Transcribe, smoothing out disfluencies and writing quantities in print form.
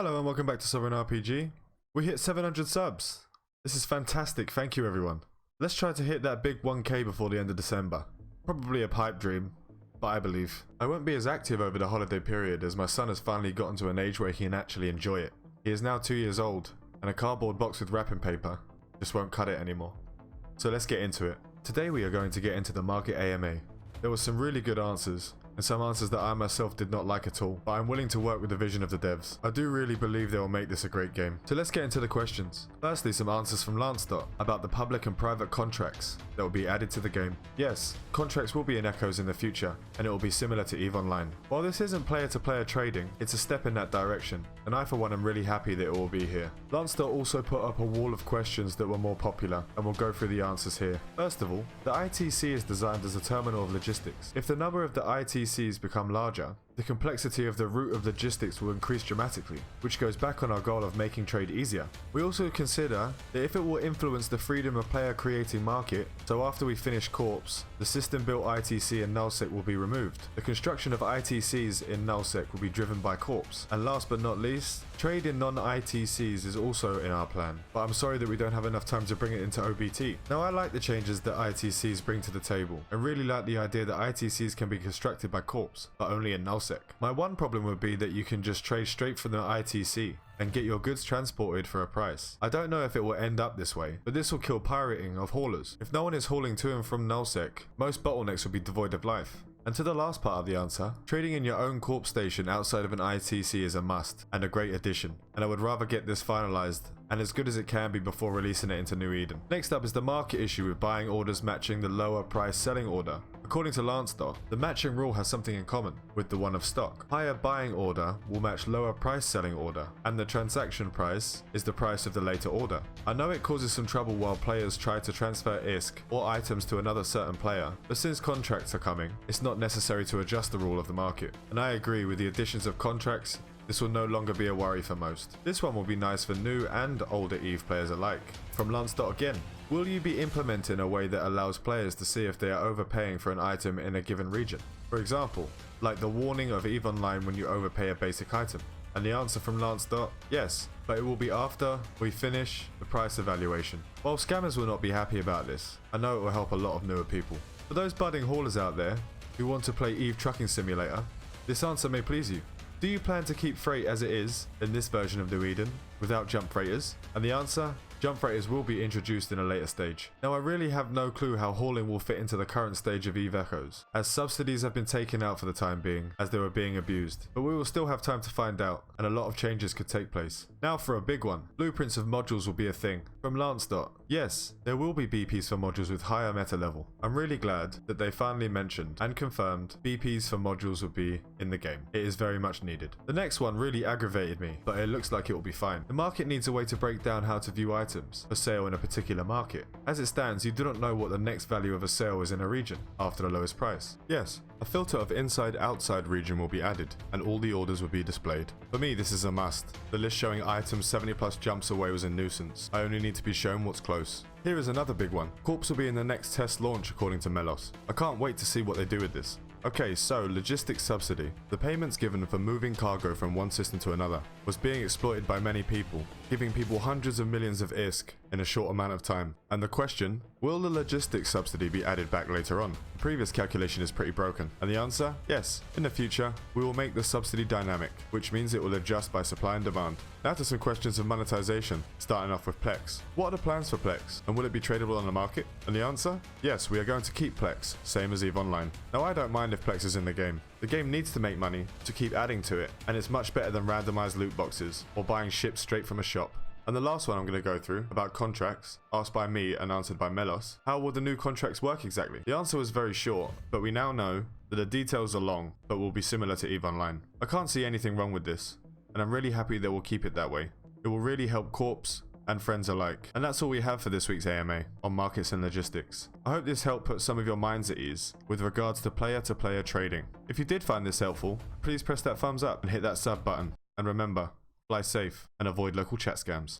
Hello and welcome back to Sovereign RPG. We hit 700 subs. This is fantastic, thank you everyone. Let's try to hit that big 1k before the end of December. Probably a pipe dream, but I believe. I won't be as active over the holiday period as my son has finally gotten to an age where he can actually enjoy it. He is now 2 years old, and a cardboard box with wrapping paper just won't cut it anymore. So let's get into it. Today we are going to get into the market AMA. There were some really good answers, and some answers that I myself did not like at all, but I'm willing to work with the vision of the devs. I do really believe they will make this a great game. So let's get into the questions. Firstly, some answers from Lansdot about the public and private contracts that will be added to the game. Yes, contracts will be in Echoes in the future, and it will be similar to EVE Online. While this isn't player-to-player trading, it's a step in that direction, and I for one am really happy that it will be here. Lansdot also put up a wall of questions that were more popular, and we'll go through the answers here. First of all, the ITC is designed as a terminal of logistics. If the number of the ITCs become larger, the complexity of the route of logistics will increase dramatically, which goes back on our goal of making trade easier. We also consider that if it will influence the freedom of player creating market, so after we finish Corps, the system built ITC in nullsec will be removed. The construction of ITCs in nullsec will be driven by Corps. And last but not least, trade in non-ITCs is also in our plan, but I'm sorry that we don't have enough time to bring it into OBT. Now I like the changes that ITCs bring to the table, and really like the idea that ITCs can be constructed by Corps, but only in nullsec. My one problem would be that you can just trade straight from the ITC and get your goods transported for a price. I don't know if it will end up this way, but this will kill pirating of haulers. If no one is hauling to and from nullsec, most bottlenecks will be devoid of life. And to the last part of the answer, trading in your own corp station outside of an ITC is a must and a great addition, and I would rather get this finalized and as good as it can be before releasing it into New Eden. Next up is the market issue with buying orders matching the lower price selling order. According to Lansdot, the matching rule has something in common with the one of stock. Higher buying order will match lower price selling order, and the transaction price is the price of the later order. I know it causes some trouble while players try to transfer ISK or items to another certain player, but since contracts are coming, it's not necessary to adjust the rule of the market. And I agree, with the additions of contracts, this will no longer be a worry for most. This one will be nice for new and older EVE players alike. From Lansdot again. Will you be implementing a way that allows players to see if they are overpaying for an item in a given region? For example, like the warning of EVE Online when you overpay a basic item. And the answer from Lansdot, yes, but it will be after we finish the price evaluation. While scammers will not be happy about this, I know it will help a lot of newer people. For those budding haulers out there who want to play EVE Trucking Simulator, this answer may please you. Do you plan to keep freight as it is in this version of New Eden without jump freighters? And the answer? Jump freighters will be introduced in a later stage. Now I really have no clue how hauling will fit into the current stage of EVE Echoes, as subsidies have been taken out for the time being, as they were being abused. But we will still have time to find out, and a lot of changes could take place. Now for a big one, blueprints of modules will be a thing. From Lansdot, yes, there will be BPs for modules with higher meta level. I'm really glad that they finally mentioned and confirmed BPs for modules will be in the game. It is very much needed. The next one really aggravated me, but it looks like it will be fine. The market needs a way to break down how to view items for sale in a particular market. As it stands, you do not know what the next value of a sale is in a region after the lowest price. Yes, a filter of inside-outside region will be added, and all the orders will be displayed. For me, this is a must. The list showing items 70 plus jumps away was a nuisance. I only need to be shown what's close. Here is another big one. Corps will be in the next test launch according to Melos. I can't wait to see what they do with this. Okay, so Logistic Subsidy. The payments given for moving cargo from one system to another was being exploited by many people, giving people hundreds of millions of ISK in a short amount of time. And the question, will the Logistic Subsidy be added back later on? The previous calculation is pretty broken. And the answer? Yes. In the future, we will make the subsidy dynamic, which means it will adjust by supply and demand. Now to some questions of monetization, starting off with Plex. What are the plans for Plex? And will it be tradable on the market? And the answer? Yes, we are going to keep Plex, same as EVE Online. Now I don't mind if Plex is in the game. The game needs to make money to keep adding to it, and it's much better than randomized loot boxes or buying ships straight from a shop. And the last one I'm going to go through, about contracts, asked by me and answered by Melos. How will the new contracts work exactly? The answer was very short, but we now know that the details are long, but will be similar to EVE Online. I can't see anything wrong with this, and I'm really happy that we'll keep it that way. It will really help Corps and friends alike. And that's all we have for this week's AMA on markets and logistics. I hope this helped put some of your minds at ease with regards to player trading. If you did find this helpful, please press that thumbs up and hit that sub button. And remember, fly safe and avoid local chat scams.